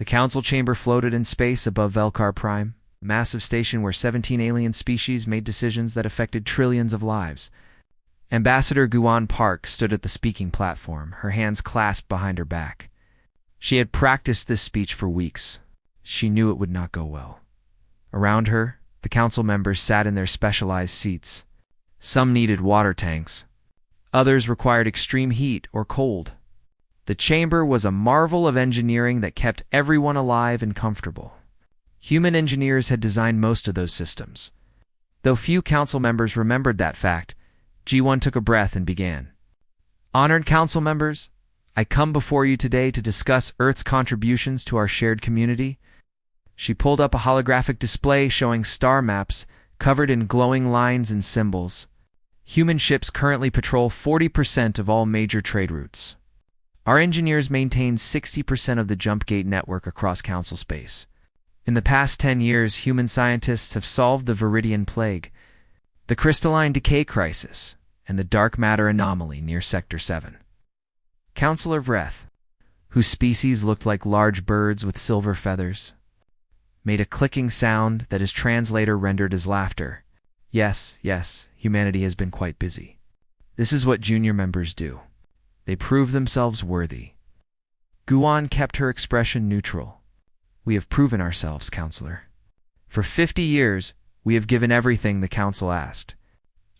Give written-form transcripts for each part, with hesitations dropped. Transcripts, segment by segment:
The council chamber floated in space above Velkar Prime, a massive station where 17 alien species made decisions that affected trillions of lives. Ambassador Guan Park stood at the speaking platform, her hands clasped behind her back. She had practiced this speech for weeks. She knew it would not go well. Around her, the council members sat in their specialized seats. Some needed water tanks. Others required extreme heat or cold. The chamber was a marvel of engineering that kept everyone alive and comfortable. Human engineers had designed most of those systems. Though few council members remembered that fact, G1 took a breath and began. Honored council members, I come before you today to discuss Earth's contributions to our shared community. She pulled up a holographic display showing star maps covered in glowing lines and symbols. Human ships currently patrol 40% of all major trade routes. Our engineers maintain 60% of the jump gate network across council space. In the past 10 years, human scientists have solved the Viridian Plague, the crystalline decay crisis, and the dark matter anomaly near Sector 7. Councillor Vreth, whose species looked like large birds with silver feathers, made a clicking sound that his translator rendered as laughter. Yes, humanity has been quite busy. This is what junior members do. They prove themselves worthy. Guan kept her expression neutral. We have proven ourselves, Counselor. For 50 years, we have given everything the Council asked.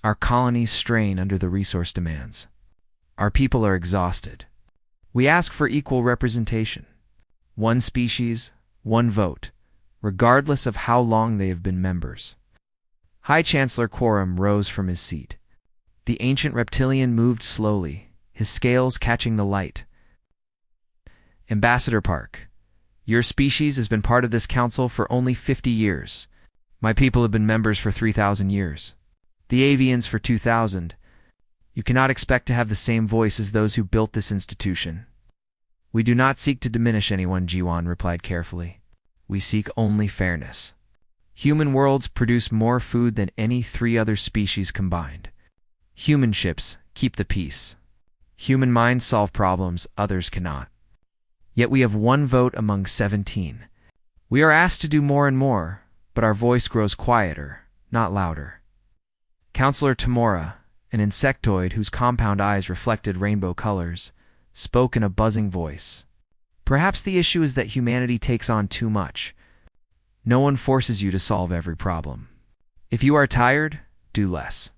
Our colonies strain under the resource demands. Our people are exhausted. We ask for equal representation. One species, one vote, regardless of how long they have been members. High Chancellor Quorum rose from his seat. The ancient reptilian moved slowly, his scales catching the light. Ambassador Park, your species has been part of this council for only 50 years. My people have been members for 3,000 years. The avians for 2,000. You cannot expect to have the same voice as those who built this institution. We do not seek to diminish anyone, Jiwan replied carefully. We seek only fairness. Human worlds produce more food than any 3 other species combined. Human ships keep the peace. Human minds solve problems others cannot. Yet we have one vote among 17. We are asked to do more and more, but our voice grows quieter, not louder. Counselor Tamora, an insectoid whose compound eyes reflected rainbow colors, spoke in a buzzing voice. Perhaps the issue is that humanity takes on too much. No one forces you to solve every problem. If you are tired, do less.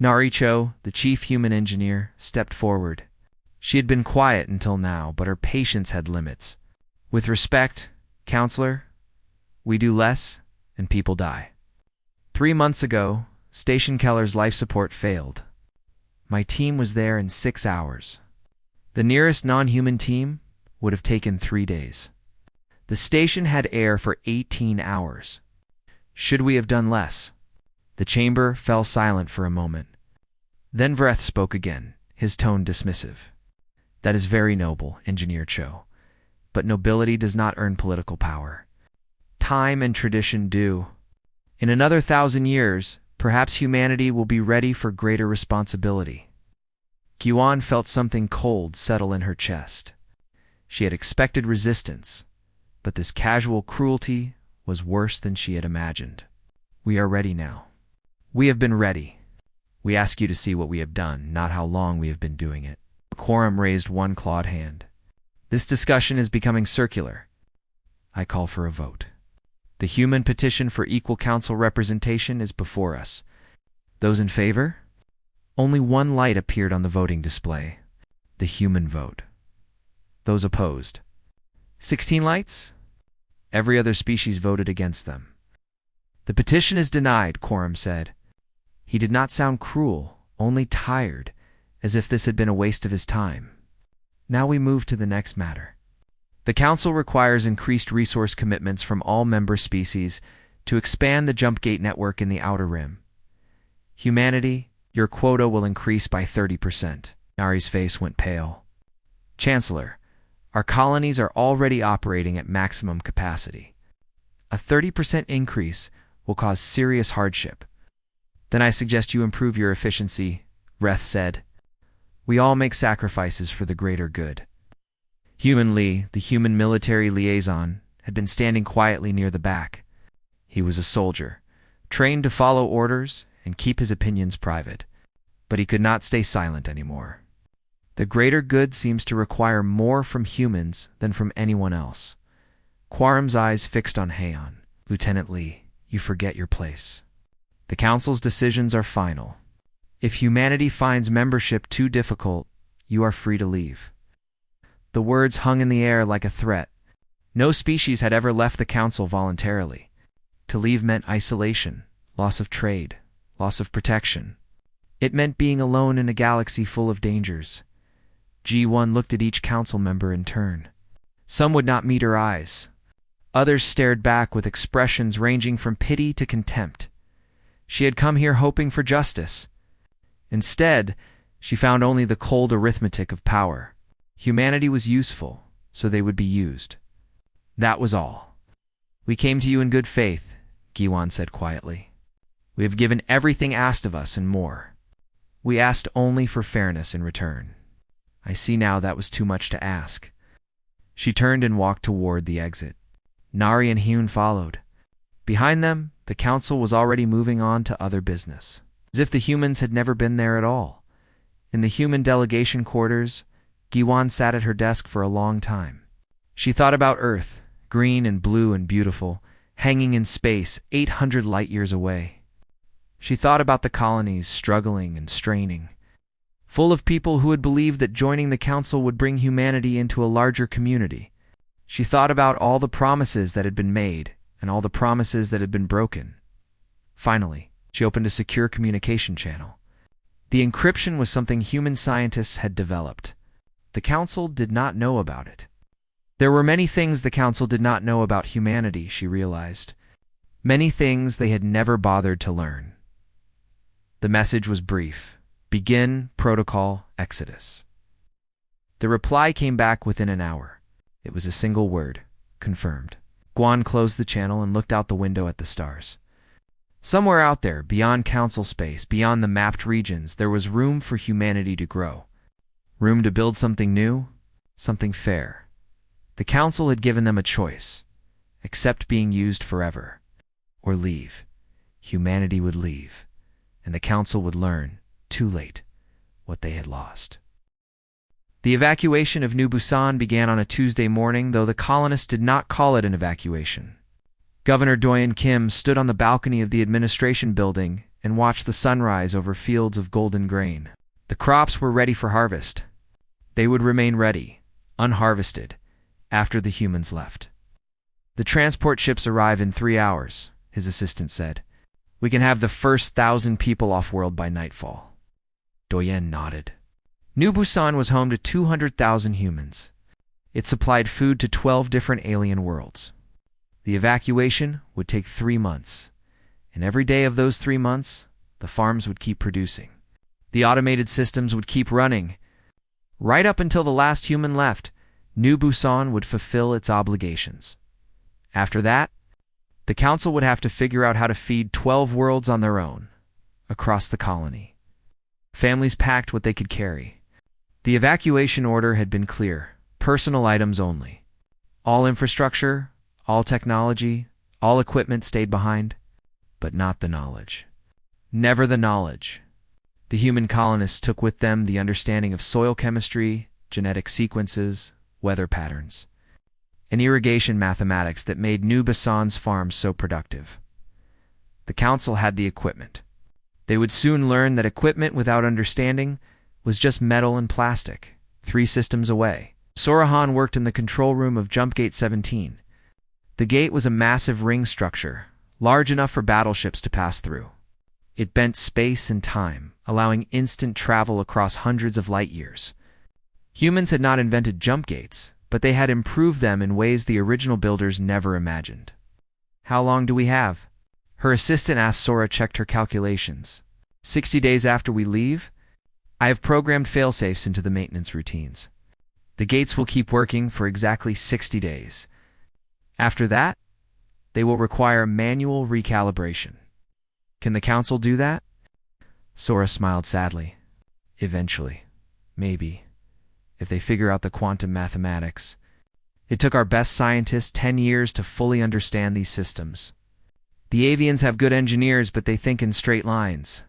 Naricho, the chief human engineer, stepped forward. She had been quiet until now, but her patience had limits. With respect, Counselor, we do less, and people die. 3 months ago, Station Keller's life support failed. My team was there in 6 hours. The nearest non-human team would have taken 3 days. The station had air for 18 hours. Should we have done less? The chamber fell silent for a moment. Then Vreth spoke again, his tone dismissive. That is very noble, Engineer Cho. But nobility does not earn political power. Time and tradition do. In another 1,000 years, perhaps humanity will be ready for greater responsibility. Guan felt something cold settle in her chest. She had expected resistance, but this casual cruelty was worse than she had imagined. We are ready now. We have been ready. We ask you to see what we have done, not how long we have been doing it. Quorum raised one clawed hand. This discussion is becoming circular. I call for a vote. The human petition for equal council representation is before us. Those in favor? Only one light appeared on the voting display. The human vote. Those opposed? 16 lights? Every other species voted against them. The petition is denied, Quorum said. He did not sound cruel, only tired, as if this had been a waste of his time. Now we move to the next matter. The Council requires increased resource commitments from all member species to expand the jump gate network in the Outer Rim. Humanity, your quota will increase by 30%. Nari's face went pale. Chancellor, our colonies are already operating at maximum capacity. A 30% increase will cause serious hardship. Then I suggest you improve your efficiency, Vreth said. We all make sacrifices for the greater good. Human Lee, the human military liaison, had been standing quietly near the back. He was a soldier, trained to follow orders and keep his opinions private, but he could not stay silent anymore. The greater good seems to require more from humans than from anyone else. Quarum's eyes fixed on Heian. Lieutenant Lee, you forget your place. The Council's decisions are final. If humanity finds membership too difficult, you are free to leave. The words hung in the air like a threat. No species had ever left the Council voluntarily. To leave meant isolation, loss of trade, loss of protection. It meant being alone in a galaxy full of dangers. G1 looked at each council member in turn. Some would not meet her eyes. Others stared back with expressions ranging from pity to contempt. She had come here hoping for justice. Instead, she found only the cold arithmetic of power. Humanity was useful, so they would be used. That was all. We came to you in good faith, Giwan said quietly. We have given everything asked of us and more. We asked only for fairness in return. I see now that was too much to ask. She turned and walked toward the exit. Nari and Hyun followed. Behind them, the council was already moving on to other business, as if the humans had never been there at all. In the human delegation quarters, Giwan sat at her desk for a long time. She thought about Earth, green and blue and beautiful, hanging in space 800 light-years away. She thought about the colonies struggling and straining, full of people who had believed that joining the council would bring humanity into a larger community. She thought about all the promises that had been made and all the promises that had been broken. Finally, she opened a secure communication channel. The encryption was something human scientists had developed. The council did not know about it. There were many things the council did not know about humanity, she realized. Many things they had never bothered to learn. The message was brief. Begin protocol exodus. The reply came back within an hour. It was a single word. Confirmed. Guan closed the channel and looked out the window at the stars. Somewhere out there, beyond council space, beyond the mapped regions, there was room for humanity to grow. Room to build something new, something fair. The council had given them a choice. Accept being used forever, or leave. Humanity would leave, and the council would learn, too late, what they had lost. The evacuation of New Busan began on a Tuesday morning, though the colonists did not call it an evacuation. Governor Doyen Kim stood on the balcony of the administration building and watched the sunrise over fields of golden grain. The crops were ready for harvest. They would remain ready, unharvested, after the humans left. The transport ships arrive in 3 hours, his assistant said. We can have the first 1,000 people off-world by nightfall. Doyen nodded. New Busan was home to 200,000 humans. It supplied food to 12 different alien worlds. The evacuation would take 3 months, and every day of those 3 months, the farms would keep producing. The automated systems would keep running. Right up until the last human left, New Busan would fulfill its obligations. After that, the council would have to figure out how to feed 12 worlds on their own, across the colony. Families packed what they could carry. The evacuation order had been clear: personal items only. All infrastructure, all technology, all equipment stayed behind, but not the knowledge. Never the knowledge. The human colonists took with them the understanding of soil chemistry, genetic sequences, weather patterns, and irrigation mathematics that made New Busan's farms so productive. The council had the equipment. They would soon learn that equipment without understanding was just metal and plastic, 3 systems away. Sorahan worked in the control room of Jump Gate 17. The gate was a massive ring structure, large enough for battleships to pass through. It bent space and time, allowing instant travel across hundreds of light years. Humans had not invented jump gates, but they had improved them in ways the original builders never imagined. How long do we have? Her assistant asked. Sora checked her calculations. 60 days after we leave? I have programmed failsafes into the maintenance routines. The gates will keep working for exactly 60 days. After that, they will require manual recalibration. Can the council do that? Sora smiled sadly. Eventually. Maybe. if they figure out the quantum mathematics. It took our best scientists 10 years to fully understand these systems. The avians have good engineers, but they think in straight lines.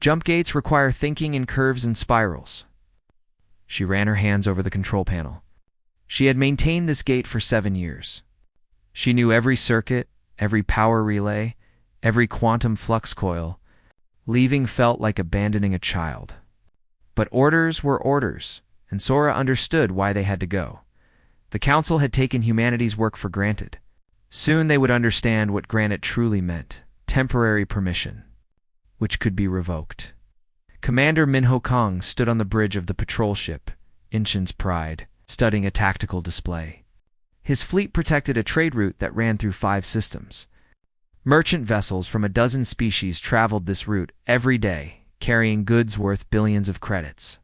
Jump gates require thinking in curves and spirals. She ran her hands over the control panel. She had maintained this gate for 7 years. She knew every circuit, every power relay, every quantum flux coil. Leaving felt like abandoning a child. But orders were orders, and Sora understood why they had to go. The Council had taken humanity's work for granted. Soon they would understand what granite truly meant: temporary permission, which could be revoked. Commander Minho Kong stood on the bridge of the patrol ship, Inchin's Pride, studying a tactical display. His fleet protected a trade route that ran through 5 systems. Merchant vessels from a dozen species traveled this route every day, carrying goods worth billions of credits.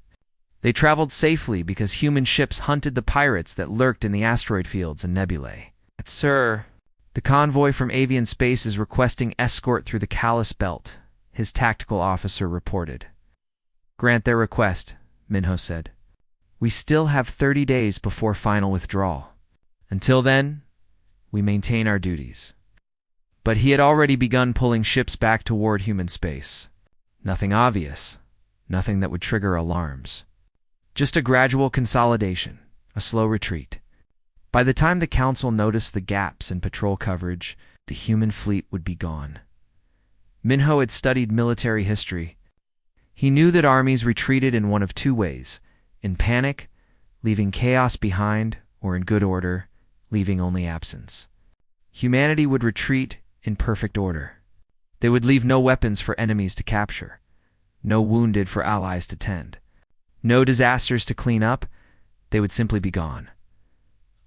They traveled safely because human ships hunted the pirates that lurked in the asteroid fields and nebulae. Sir, the convoy from Avian Space is requesting escort through the Callus Belt, his tactical officer reported. Grant their request, Minho said. We still have 30 days before final withdrawal. Until then, we maintain our duties. But he had already begun pulling ships back toward human space. Nothing obvious, nothing that would trigger alarms. Just a gradual consolidation, a slow retreat. By the time the Council noticed the gaps in patrol coverage, the human fleet would be gone. Minho had studied military history. He knew that armies retreated in one of 2 ways: in panic, leaving chaos behind, or in good order, leaving only absence. Humanity would retreat in perfect order. They would leave no weapons for enemies to capture, no wounded for allies to tend, no disasters to clean up. They would simply be gone.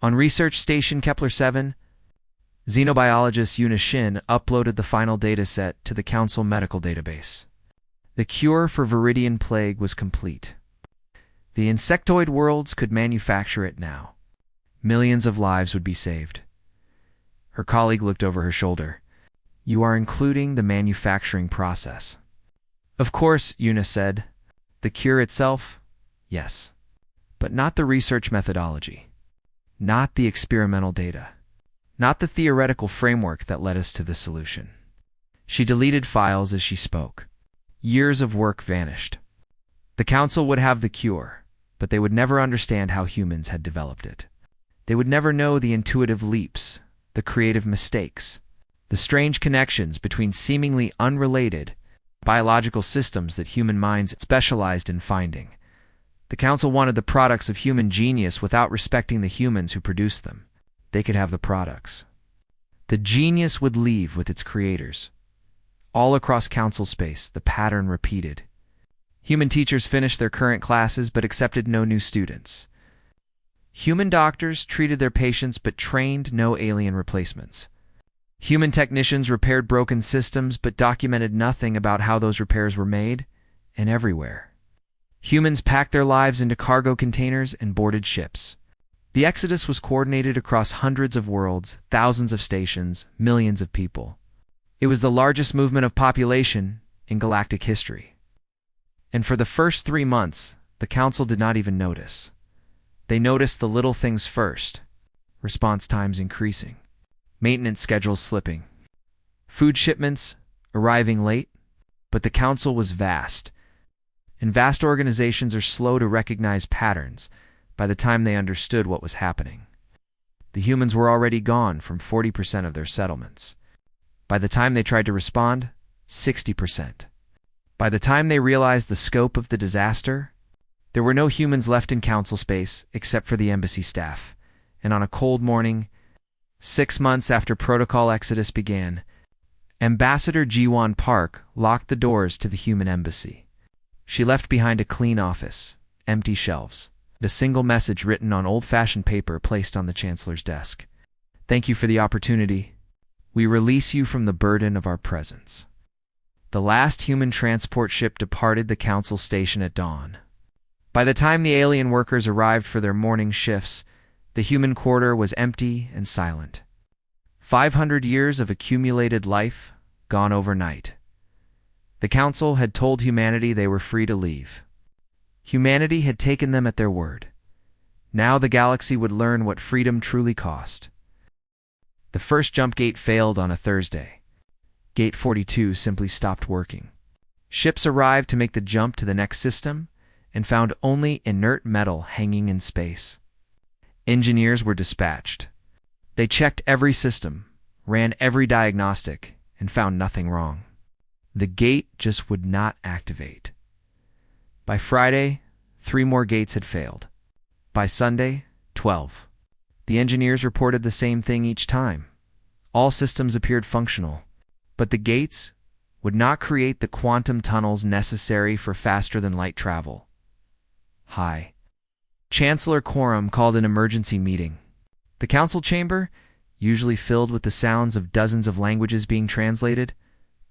On Research Station Kepler-7, xenobiologist Yuna Shin uploaded the final dataset to the Council medical database. The cure for Viridian Plague was complete. The insectoid worlds could manufacture it now. Millions of lives would be saved. Her colleague looked over her shoulder. You are including the manufacturing process. Of course, Yuna said. The cure itself? Yes. But not the research methodology. Not the experimental data. Not the theoretical framework that led us to this solution. She deleted files as she spoke. Years of work vanished. The Council would have the cure, but they would never understand how humans had developed it. They would never know the intuitive leaps, the creative mistakes, the strange connections between seemingly unrelated biological systems that human minds specialized in finding. The Council wanted the products of human genius without respecting the humans who produced them. They could have the products. The genius would leave with its creators. All across Council space, the pattern repeated. Human teachers finished their current classes but accepted no new students. Human doctors treated their patients but trained no alien replacements. Human technicians repaired broken systems but documented nothing about how those repairs were made, and everywhere. Humans packed their lives into cargo containers and boarded ships. The exodus was coordinated across hundreds of worlds, thousands of stations, millions of people. It was the largest movement of population in galactic history. And for the first 3 months, the Council did not even notice. They noticed the little things first: response times increasing, maintenance schedules slipping, food shipments arriving late. But the Council was vast, and vast organizations are slow to recognize patterns by the time they understood what was happening. The humans were already gone from 40% of their settlements. By the time they tried to respond, 60%. By the time they realized the scope of the disaster, there were no humans left in Council space except for the embassy staff. And on a cold morning, 6 months after Protocol Exodus began, Ambassador Jiwon Park locked the doors to the human embassy. She left behind a clean office, empty shelves, and a single message written on old-fashioned paper placed on the Chancellor's desk. Thank you for the opportunity. We release you from the burden of our presence. The last human transport ship departed the Council station at dawn. By the time the alien workers arrived for their morning shifts, the human quarter was empty and silent. 500 years of accumulated life gone overnight. The Council had told humanity they were free to leave. Humanity had taken them at their word. Now the galaxy would learn what freedom truly cost. The first jump gate failed on a Thursday. Gate 42 simply stopped working. Ships arrived to make the jump to the next system and found only inert metal hanging in space. Engineers were dispatched. They checked every system, ran every diagnostic, and found nothing wrong. The gate just would not activate. By Friday, 3 more gates had failed. By Sunday, 12. The engineers reported the same thing each time. All systems appeared functional, but the gates would not create the quantum tunnels necessary for faster-than-light travel. Hi. Chancellor Quorum called an emergency meeting. The council chamber, usually filled with the sounds of dozens of languages being translated,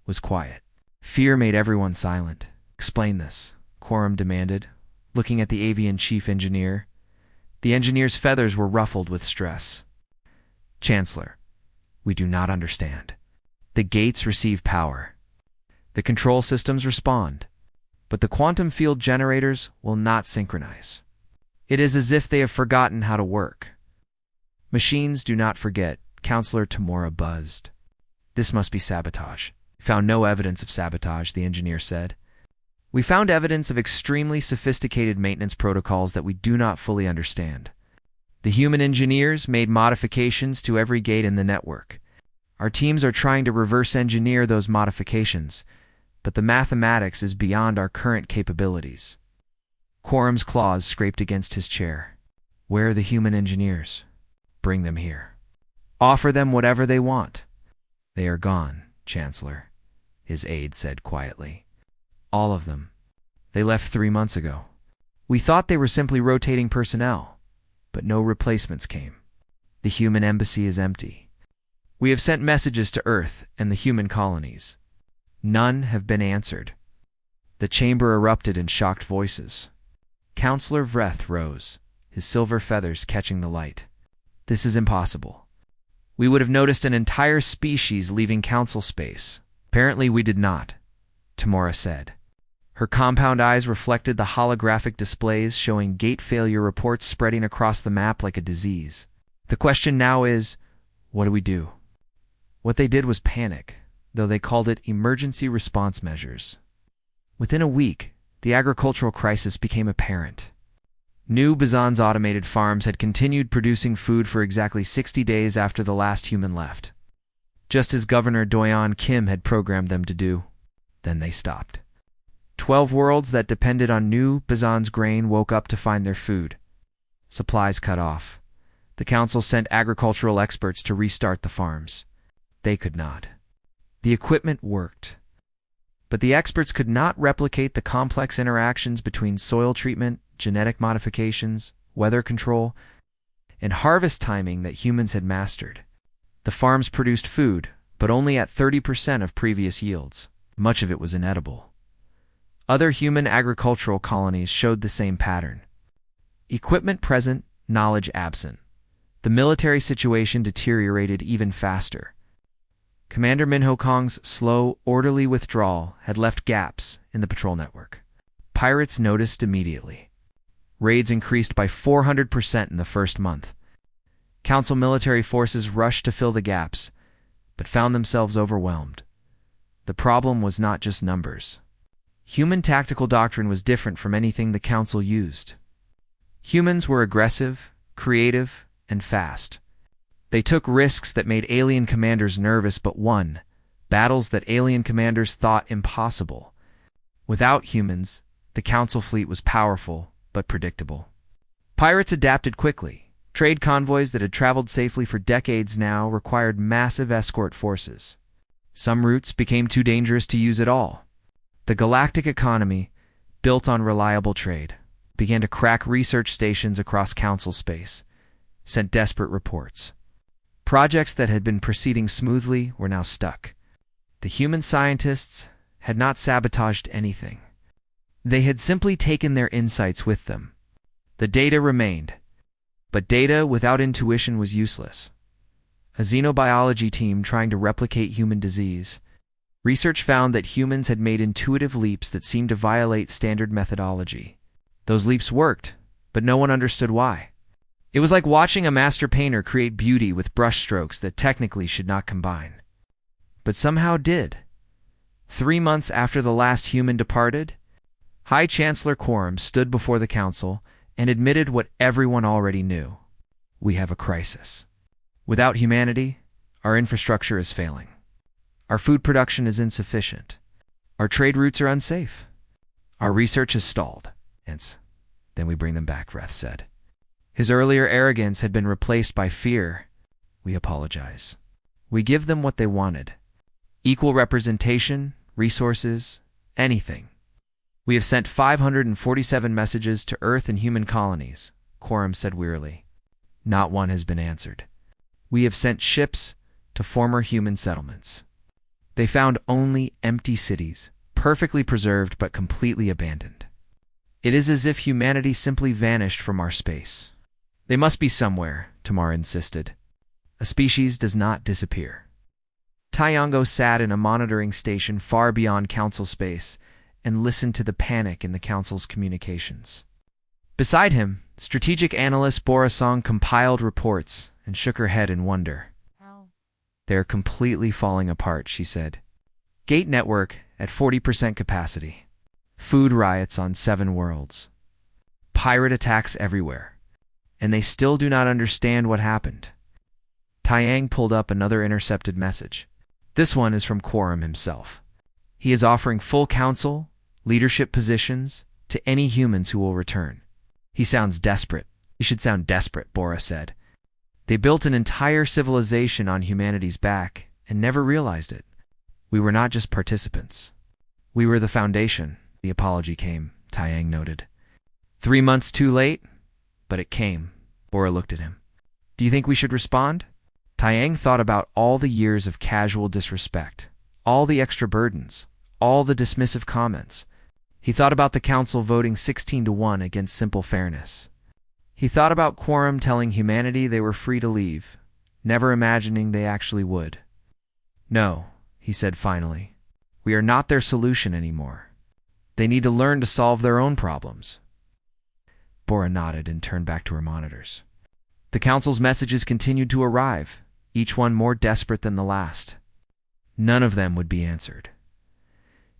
was quiet. Fear made everyone silent. "Explain this," Quorum demanded, looking at the avian chief engineer. The engineer's feathers were ruffled with stress. "Chancellor, we do not understand. The gates receive power. The control systems respond, but the quantum field generators will not synchronize. It is as if they have forgotten how to work." "Machines do not forget," Counselor Tamora buzzed. "This must be sabotage." "Found no evidence of sabotage," the engineer said. "We found evidence of extremely sophisticated maintenance protocols that we do not fully understand. The human engineers made modifications to every gate in the network. Our teams are trying to reverse engineer those modifications, but the mathematics is beyond our current capabilities." Quorum's claws scraped against his chair. "Where are the human engineers? Bring them here. Offer them whatever they want." "They are gone, Chancellor," his aide said quietly. "All of them. They left 3 months ago. We thought they were simply rotating personnel, but no replacements came. The human embassy is empty. We have sent messages to Earth and the human colonies. None have been answered." The chamber erupted in shocked voices. Counselor Vreth rose, his silver feathers catching the light. "This is impossible. We would have noticed an entire species leaving council space. Apparently we did not," Tamora said. Her compound eyes reflected the holographic displays showing gate failure reports spreading across the map like a disease. "The question now is, what do we do?" What they did was panic, though they called it emergency response measures. Within a week, the agricultural crisis became apparent. New Bazan's automated farms had continued producing food for exactly 60 days after the last human left, just as Governor Doyon Kim had programmed them to do. Then they stopped. 12 worlds that depended on New Bazan's grain woke up to find their food. Supplies cut off. The council sent agricultural experts to restart the farms. They could not. The equipment worked, but the experts could not replicate the complex interactions between soil treatment, genetic modifications, weather control, and harvest timing that humans had mastered. The farms produced food, but only at 30% of previous yields. Much of it was inedible. Other human agricultural colonies showed the same pattern. Equipment present, knowledge absent. The military situation deteriorated even faster. Commander Minho Kong's slow, orderly withdrawal had left gaps in the patrol network. Pirates noticed immediately. Raids increased by 400% in the first month. Council military forces rushed to fill the gaps, but found themselves overwhelmed. The problem was not just numbers. Human tactical doctrine was different from anything the Council used. Humans were aggressive, creative, and fast. They took risks that made alien commanders nervous but won battles that alien commanders thought impossible. Without humans, the Council fleet was powerful but predictable. Pirates adapted quickly. Trade convoys that had traveled safely for decades now required massive escort forces. Some routes became too dangerous to use at all. The galactic economy, built on reliable trade, began to crack research stations across Council space, sent desperate reports. Projects that had been proceeding smoothly were now stuck. The human scientists had not sabotaged anything. They had simply taken their insights with them. The data remained, but data without intuition was useless. A xenobiology team trying to replicate human disease. Research found that humans had made intuitive leaps that seemed to violate standard methodology. Those leaps worked, but no one understood why. It was like watching a master painter create beauty with brushstrokes that technically should not combine, but somehow did. 3 months after the last human departed, High Chancellor Quorum stood before the council and admitted what everyone already knew. We have a crisis. Without humanity, our infrastructure is failing. Our food production is insufficient. Our trade routes are unsafe. Our research has stalled. Hence, then we bring them back, Vreth said. His earlier arrogance had been replaced by fear. We apologize. We give them what they wanted. Equal representation, resources, anything. We have sent 547 messages to Earth and human colonies, Quorum said wearily. Not one has been answered. We have sent ships to former human settlements. They found only empty cities, perfectly preserved but completely abandoned. It is as if humanity simply vanished from our space. They must be somewhere, Tamar insisted. A species does not disappear. Tyango sat in a monitoring station far beyond council space and listened to the panic in the council's communications. Beside him, strategic analyst Borasong compiled reports and shook her head in wonder. They are completely falling apart, she said. Gate network at 40% capacity. Food riots on 7 worlds. Pirate attacks everywhere. And they still do not understand what happened. Taiyang pulled up another intercepted message. This one is from Quorum himself. He is offering full council, leadership positions, to any humans who will return. He sounds desperate. He should sound desperate, Bora said. They built an entire civilization on humanity's back and never realized it. We were not just participants. We were the foundation. The apology came, Taiyang noted. 3 months too late, but it came. Bora looked at him. Do you think we should respond? Taiyang thought about all the years of casual disrespect, all the extra burdens, all the dismissive comments. He thought about the council voting 16-1 against simple fairness. He thought about Quorum telling humanity they were free to leave, never imagining they actually would. No, he said finally. We are not their solution anymore. They need to learn to solve their own problems. Bora nodded and turned back to her monitors. The council's messages continued to arrive, each one more desperate than the last. None of them would be answered.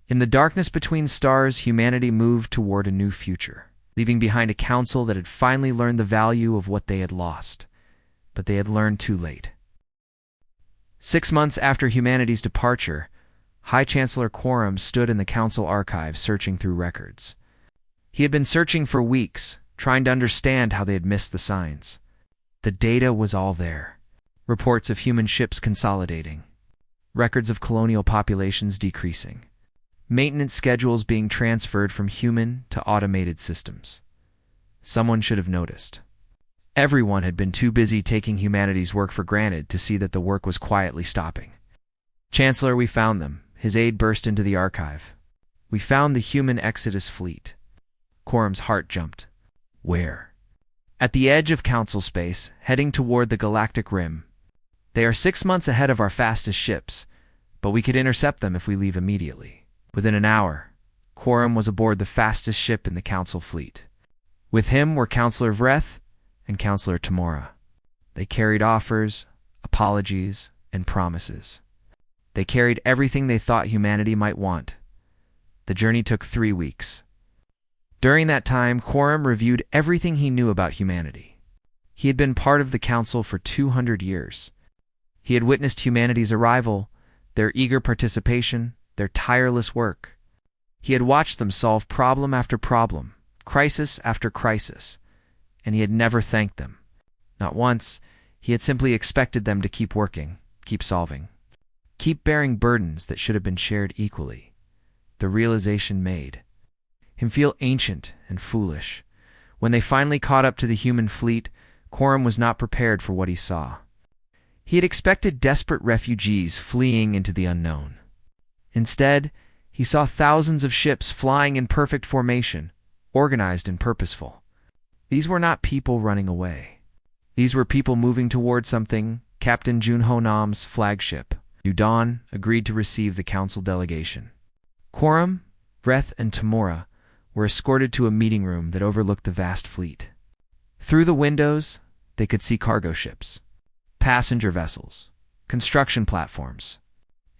In the darkness between stars, humanity moved toward a new future, leaving behind a council that had finally learned the value of what they had lost, but they had learned too late. 6 months after humanity's departure, High Chancellor Quorum stood in the council archive searching through records. He had been searching for weeks, trying to understand how they had missed the signs. The data was all there. Reports of human ships consolidating. Records of colonial populations decreasing. Maintenance schedules being transferred from human to automated systems. Someone should have noticed. Everyone had been too busy taking humanity's work for granted to see that the work was quietly stopping. Chancellor, we found them. His aide burst into the archive. We found the human Exodus fleet. Quorum's heart jumped. Where? At the edge of council space, heading toward the Galactic Rim. They are 6 months ahead of our fastest ships, but we could intercept them if we leave immediately. Within an hour, Quorum was aboard the fastest ship in the council fleet. With him were Counselor Vreth and Counselor Tamora. They carried offers, apologies, and promises. They carried everything they thought humanity might want. The journey took 3 weeks. During that time, Quorum reviewed everything he knew about humanity. He had been part of the council for 200 years. He had witnessed humanity's arrival, their eager participation, their tireless work. He had watched them solve problem after problem, crisis after crisis, and he had never thanked them. Not once. He had simply expected them to keep working, keep solving, keep bearing burdens that should have been shared equally. The realization made him feel ancient and foolish. When they finally caught up to the human fleet, Quorum was not prepared for what he saw. He had expected desperate refugees fleeing into the unknown. Instead, he saw thousands of ships flying in perfect formation, organized and purposeful. These were not people running away. These were people moving toward something. Captain Junho Nam's flagship, Udon, agreed to receive the council delegation. Quorum, Vreth, and Tamora were escorted to a meeting room that overlooked the vast fleet. Through the windows, They could see cargo ships, passenger vessels, construction platforms,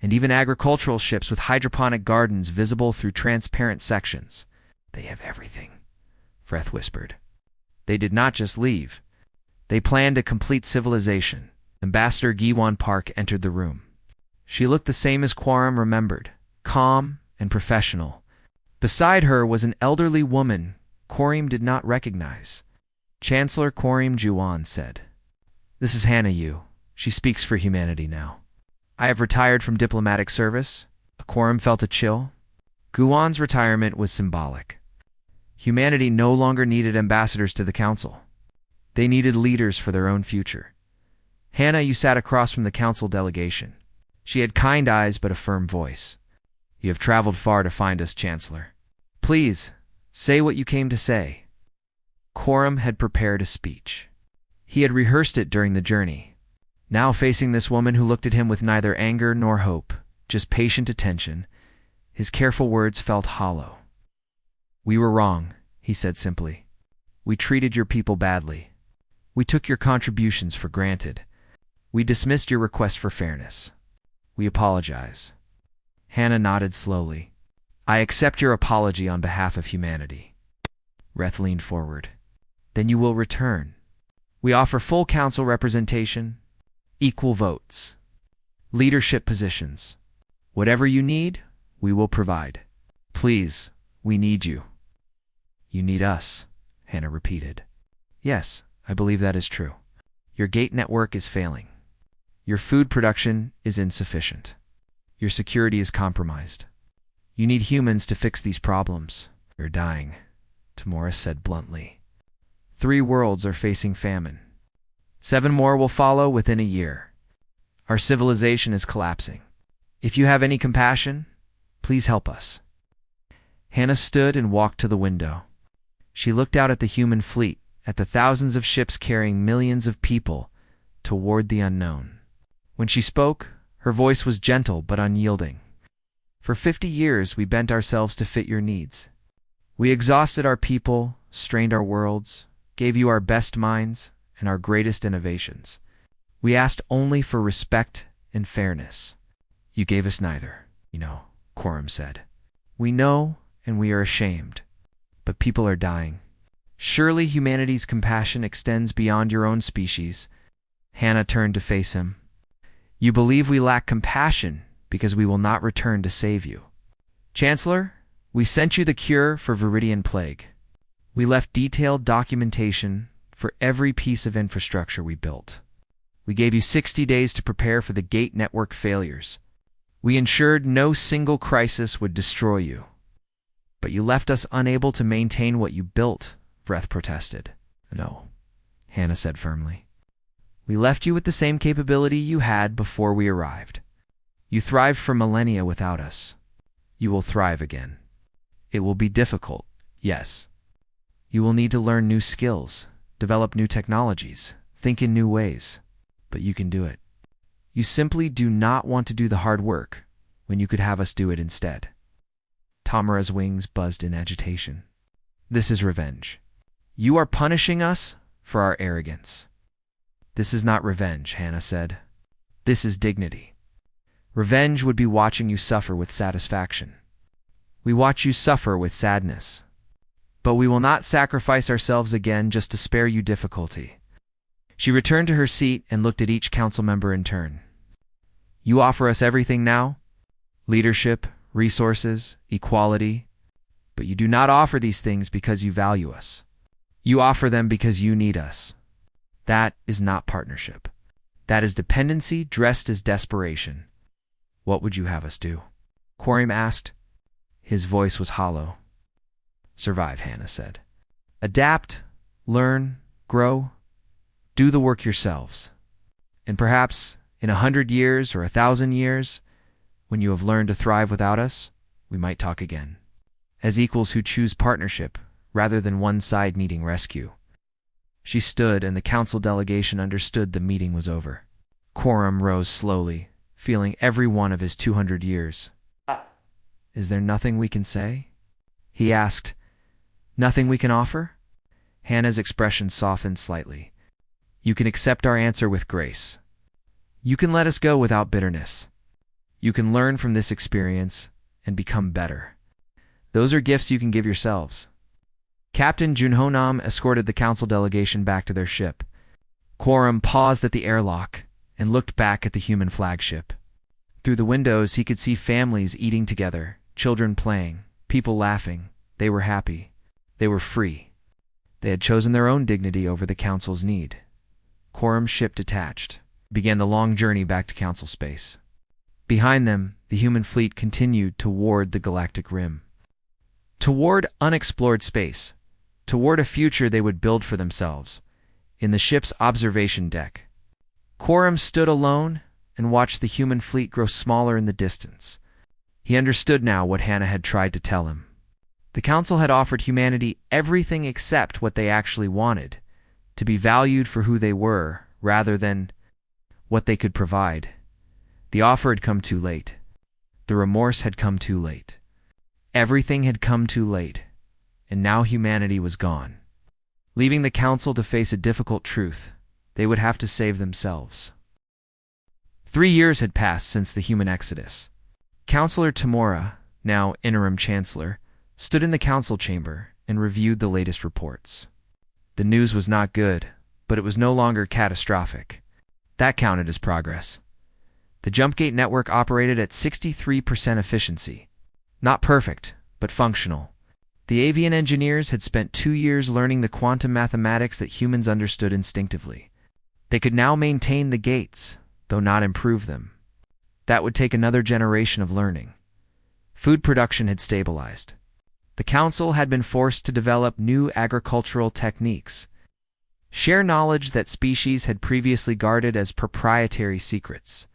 and even agricultural ships with hydroponic gardens visible through transparent sections. They have everything, Vreth whispered. They did not just leave. They planned a complete civilization. Ambassador Giwan Park entered the room. She looked the same as Quorum remembered, calm and professional. Beside her was an elderly woman Quorum did not recognize. Chancellor Quorum Juwan said, "This is Hannah Yu. She speaks for humanity now. I have retired from diplomatic service." Quorum felt a chill. Guwan's retirement was symbolic. Humanity no longer needed ambassadors to the council. They needed leaders for their own future. Hannah Yu sat across from the council delegation. She had kind eyes but a firm voice. "You have traveled far to find us, Chancellor. Please, say what you came to say." Quorum had prepared a speech. He had rehearsed it during the journey. Now facing this woman who looked at him with neither anger nor hope, just patient attention, his careful words felt hollow. "We were wrong," he said simply. "We treated your people badly. We took your contributions for granted. We dismissed your request for fairness. We apologize." Hannah nodded slowly. "I accept your apology on behalf of humanity." Vreth leaned forward. "Then you will return. We offer full council representation, equal votes, leadership positions. Whatever you need, we will provide. Please, we need you." "You need us," Hannah repeated. "Yes, I believe that is true. Your gate network is failing. Your food production is insufficient. Your security is compromised. You need humans to fix these problems." "You're dying," Tamoris said bluntly. 3 worlds are facing famine. 7 more will follow within a year. Our civilization is collapsing. If you have any compassion, please help us." Hannah stood and walked to the window. She looked out at the human fleet, at the thousands of ships carrying millions of people toward the unknown. When she spoke, her voice was gentle but unyielding. "For 50 years, we bent ourselves to fit your needs. We exhausted our people, strained our worlds, gave you our best minds and our greatest innovations. We asked only for respect and fairness. You gave us neither, Quorum said. "We know and we are ashamed, but people are dying. Surely humanity's compassion extends beyond your own species." Hannah turned to face him. "You believe we lack compassion because we will not return to save you. Chancellor, we sent you the cure for Viridian Plague. We left detailed documentation for every piece of infrastructure we built. We gave you 60 days to prepare for the gate network failures. We ensured no single crisis would destroy you. But you left us unable to maintain what you built," Vreth protested. "No," Hannah said firmly. "We left you with the same capability you had before we arrived. You thrived for millennia without us. You will thrive again. It will be difficult, yes. You will need to learn new skills, develop new technologies, think in new ways. But you can do it. You simply do not want to do the hard work when you could have us do it instead." Tamara's wings buzzed in agitation. "This is revenge. You are punishing us for our arrogance." "This is not revenge," Hannah said. "This is dignity. Revenge would be watching you suffer with satisfaction. We watch you suffer with sadness. But we will not sacrifice ourselves again just to spare you difficulty." She returned to her seat and looked at each council member in turn. "You offer us everything now? Leadership, resources, equality. But you do not offer these things because you value us. You offer them because you need us. That is not partnership. That is dependency dressed as desperation. What would you have us do?" Quorum asked. His voice was hollow. "Survive," Hannah said. "Adapt, learn, grow. Do the work yourselves. And perhaps in 100 years or 1,000 years, when you have learned to thrive without us, we might talk again. As equals who choose partnership rather than one side needing rescue." She stood and the council delegation understood the meeting was over. Quorum rose slowly, feeling every one of his 200 years. "Is there nothing we can say?" he asked. "Nothing we can offer?" Hannah's expression softened slightly. You can accept our answer with grace. You can let us go without bitterness. You can learn from this experience and become better. Those are gifts you can give yourselves. Captain Junhonam escorted the council delegation back to their ship. Quorum paused at the airlock and looked back at the human flagship. Through the windows, he could see families eating together, children playing, people laughing. They were happy. They were free. They had chosen their own dignity over the council's need. Quorum's ship detached, began the long journey back to council space. Behind them, the human fleet continued toward the galactic rim. Toward unexplored space. Toward a future they would build for themselves. In the ship's observation deck, Quorum stood alone and watched the human fleet grow smaller in the distance. He understood now what Hannah had tried to tell him. The council had offered humanity everything except what they actually wanted, to be valued for who they were rather than what they could provide. The offer had come too late. The remorse had come too late. Everything had come too late, and now humanity was gone. Leaving the council to face a difficult truth, they would have to save themselves. 3 years had passed since the human exodus. Counselor Tamora, now interim chancellor, stood in the council chamber and reviewed the latest reports. The news was not good, but it was no longer catastrophic. That counted as progress. The Jumpgate network operated at 63% efficiency. Not perfect, but functional. The avian engineers had spent 2 years learning the quantum mathematics that humans understood instinctively. They could now maintain the gates, though not improve them. That would take another generation of learning. Food production had stabilized. The council had been forced to develop new agricultural techniques, share knowledge that species had previously guarded as proprietary secrets,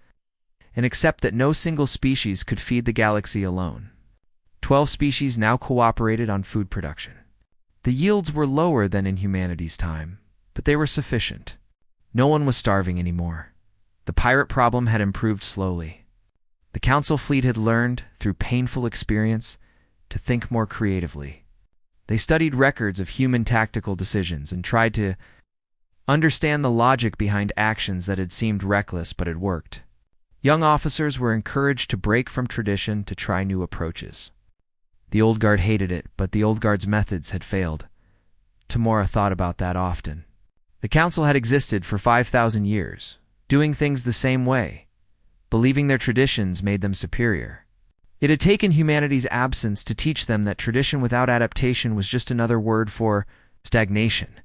and accept that no single species could feed the galaxy alone. 12 species now cooperated on food production. The yields were lower than in humanity's time, but they were sufficient. No one was starving anymore. The pirate problem had improved slowly. The council fleet had learned, through painful experience, to think more creatively. They studied records of human tactical decisions and tried to understand the logic behind actions that had seemed reckless but had worked. Young officers were encouraged to break from tradition to try new approaches. The old guard hated it, but the old guard's methods had failed. Tamora thought about that often. The council had existed for 5,000 years, doing things the same way, believing their traditions made them superior. It had taken humanity's absence to teach them that tradition without adaptation was just another word for stagnation.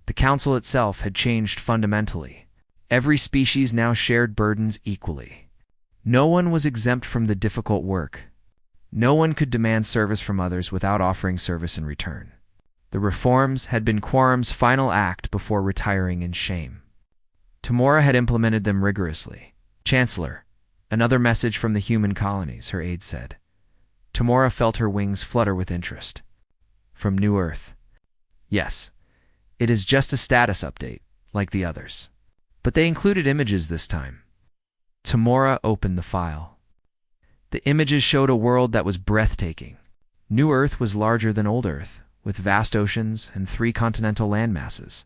The council itself had changed fundamentally. Every species now shared burdens equally. No one was exempt from the difficult work. No one could demand service from others without offering service in return. The reforms had been Quorum's final act before retiring in shame. Tamora had implemented them rigorously. Chancellor, another message from the human colonies, her aide said. Tamora felt her wings flutter with interest. From New Earth. Yes, it is just a status update, like the others. But they included images this time. Tamora opened the file. The images showed a world that was breathtaking. New Earth was larger than Old Earth, with vast oceans and 3 continental landmasses.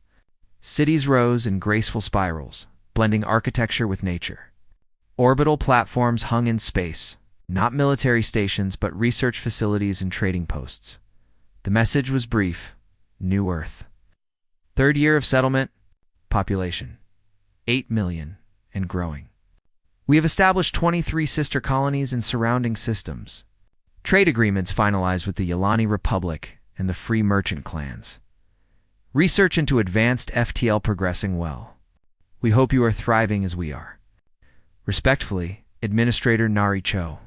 Cities rose in graceful spirals, blending architecture with nature. Orbital platforms hung in space, not military stations but research facilities and trading posts. The message was brief: New Earth. 3rd year of settlement, population 8 million and growing. We have established 23 sister colonies in surrounding systems. Trade agreements finalized with the Yelani Republic and the Free Merchant clans. Research into advanced FTL progressing well. We hope you are thriving as we are. Respectfully, Administrator Nari Cho.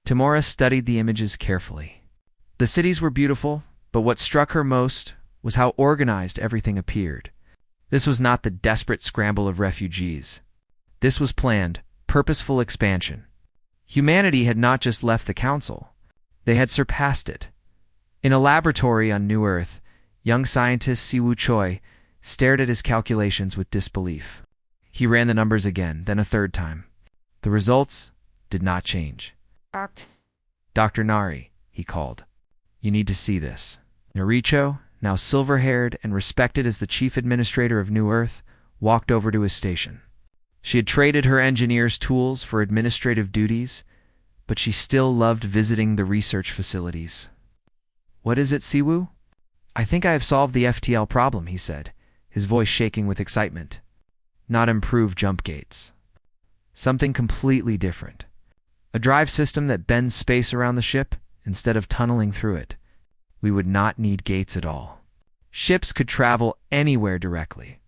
Tamora studied the images carefully. The cities were beautiful, but what struck her most was how organized everything appeared. This was not the desperate scramble of refugees. This was planned, purposeful expansion. Humanity had not just left the council. They had surpassed it. In a laboratory on New Earth, young scientist Siwoo Choi stared at his calculations with disbelief. He ran the numbers again, then a 3rd time. The results did not change. Dr. Nari, he called. You need to see this. Naricho, now silver-haired and respected as the chief administrator of New Earth, walked over to his station. She had traded her engineer's tools for administrative duties, but she still loved visiting the research facilities. "What is it, Siwoo?" "I think I have solved the FTL problem," he said, his voice shaking with excitement. "Not improved jump gates. Something completely different. A drive system that bends space around the ship instead of tunneling through it. We would not need gates at all. Ships could travel anywhere directly."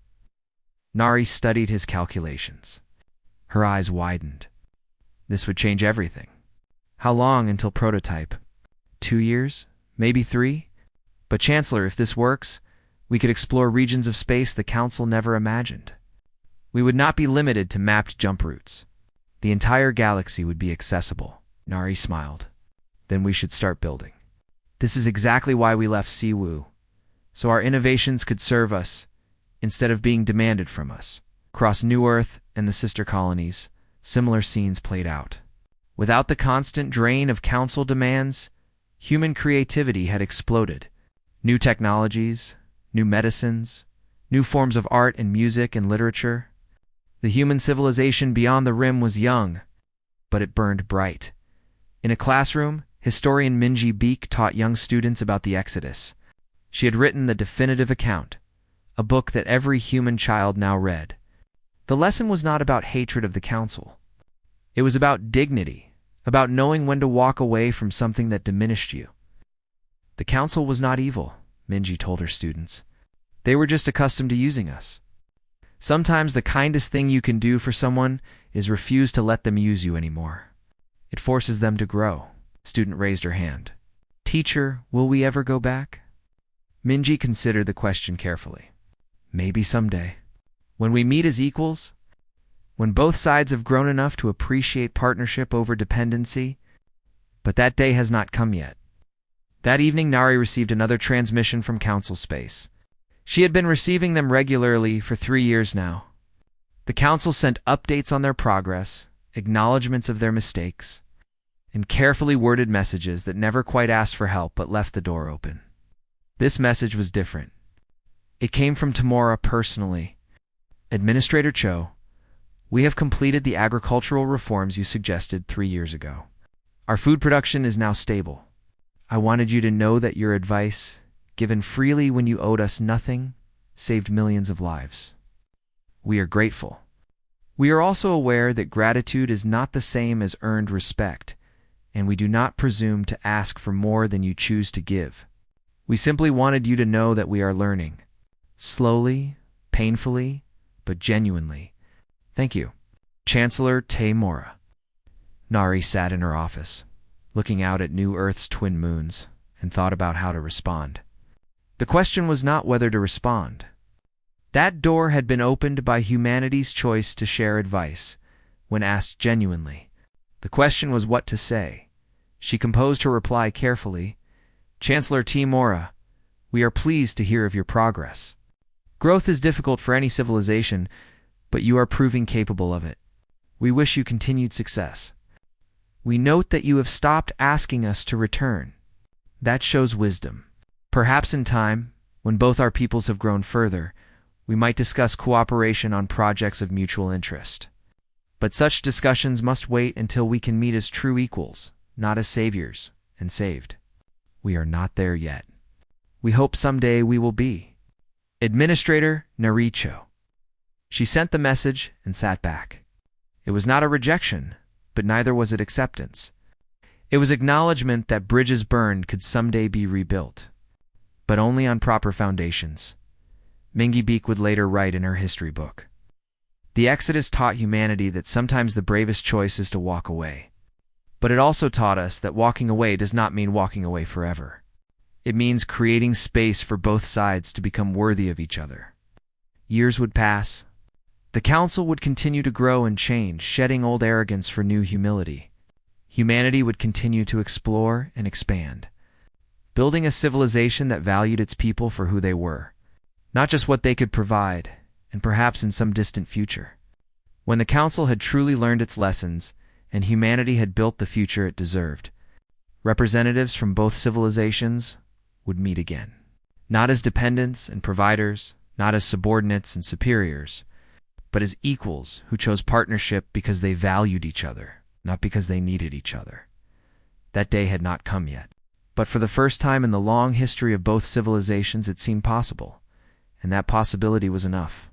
Nari studied his calculations. Her eyes widened. This would change everything. How long until prototype? 2 years? Maybe 3? But Chancellor, if this works, we could explore regions of space the Council never imagined. We would not be limited to mapped jump routes. The entire galaxy would be accessible. Nari smiled. Then we should start building. This is exactly why we left Siwoo, so our innovations could serve us instead of being demanded from us. Across New Earth and the sister colonies, similar scenes played out. Without the constant drain of Council demands, human creativity had exploded. New technologies, new medicines, new forms of art and music and literature. The human civilization beyond the rim was young, but it burned bright. In a classroom, historian Minji Beek taught young students about the Exodus. She had written the definitive account, a book that every human child now read. The lesson was not about hatred of the Council. It was about dignity, about knowing when to walk away from something that diminished you. The Council was not evil, Minji told her students. They were just accustomed to using us. Sometimes the kindest thing you can do for someone is refuse to let them use you anymore. It forces them to grow. Student raised her hand. "Teacher, will we ever go back?" Minji considered the question carefully. "Maybe someday. When we meet as equals, when both sides have grown enough to appreciate partnership over dependency, but that day has not come yet." That evening, Nari received another transmission from Council Space. She had been receiving them regularly for 3 years now. The Council sent updates on their progress, acknowledgments of their mistakes, and carefully worded messages that never quite asked for help but left the door open. This message was different. It came from Tamora personally. "Administrator Cho, we have completed the agricultural reforms you suggested 3 years ago. Our food production is now stable. I wanted you to know that your advice, given freely when you owed us nothing, saved millions of lives. We are grateful. We are also aware that gratitude is not the same as earned respect, and we do not presume to ask for more than you choose to give. We simply wanted you to know that we are learning. Slowly, painfully, but genuinely. Thank you." Chancellor Tamora. Nari sat in her office, looking out at New Earth's twin moons, and thought about how to respond. The question was not whether to respond. That door had been opened by humanity's choice to share advice, when asked genuinely. The question was what to say. She composed her reply carefully. "Chancellor Tamora, we are pleased to hear of your progress. Growth is difficult for any civilization, but you are proving capable of it. We wish you continued success. We note that you have stopped asking us to return. That shows wisdom. Perhaps in time, when both our peoples have grown further, we might discuss cooperation on projects of mutual interest. But such discussions must wait until we can meet as true equals, not as saviors and saved. We are not there yet. We hope someday we will be." Administrator Naricho. She sent the message and sat back. It was not a rejection, but neither was it acceptance. It was acknowledgement that bridges burned could someday be rebuilt, but only on proper foundations. Minji Beek would later write in her history book. The Exodus taught humanity that sometimes the bravest choice is to walk away. But it also taught us that walking away does not mean walking away forever. It means creating space for both sides to become worthy of each other. Years would pass. The Council would continue to grow and change, shedding old arrogance for new humility. Humanity would continue to explore and expand, building a civilization that valued its people for who they were, not just what they could provide, and perhaps in some distant future. When the Council had truly learned its lessons, and humanity had built the future it deserved, representatives from both civilizations would meet again. Not as dependents and providers, not as subordinates and superiors, but as equals who chose partnership because they valued each other, not because they needed each other. That day had not come yet. But for the first time in the long history of both civilizations, it seemed possible, and that possibility was enough.